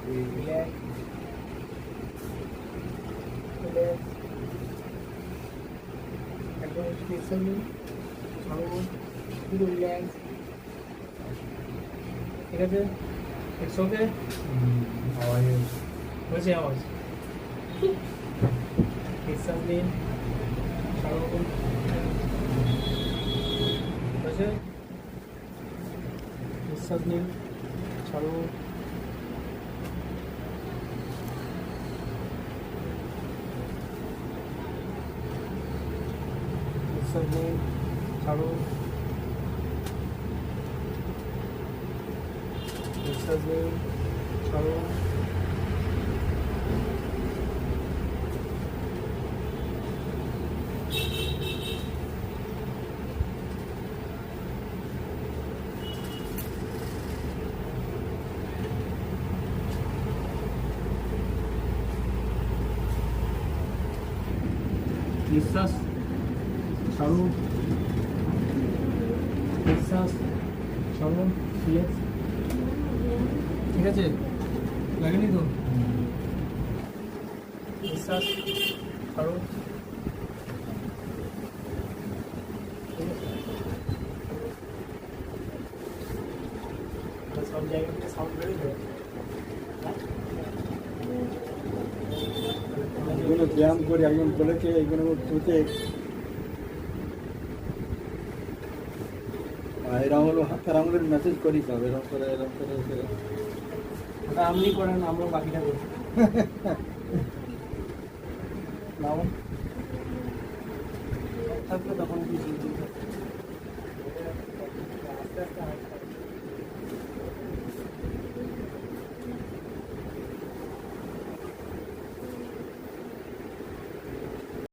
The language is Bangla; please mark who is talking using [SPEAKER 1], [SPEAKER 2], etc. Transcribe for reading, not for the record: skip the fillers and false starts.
[SPEAKER 1] রিল্যাক্স রিল্যাক্স একদম নিঃশ্বাস নিন ছাড়ুন শুধু রিল্যাক্স ঠিক আছে ইটস ওকে
[SPEAKER 2] আওয়াজ
[SPEAKER 1] হয়েছে আওয়াজ নিঃশ্বাস নিন ছাড়ুন হয়েছে নিঃশ্বাস নিন ছাড়ুন নিঃশ্বাস নিন ছাড়ুন নিঃশ্বাস নিন ছাড়ুন নিঃশ্বাস ছাড়ুন নিঃশ্বাস ছাড়ুন রিল্যাক্স ঠিক আছে লাগেনি তো নিঃশ্বাস ছাড়ুন সব জায়গা থেকে সাউন্ড বেরোবে
[SPEAKER 2] এগুলো ব্যায়াম করে একজন বলেছে এগুলো তুতে এরকম হলো হাতের আঙুলের মেসেজ করি পাবে এরকম করে
[SPEAKER 1] ওটা আপনি করেন আমরা বাকিটা করি নাও থাকবে তখন কি আস্তে আস্তে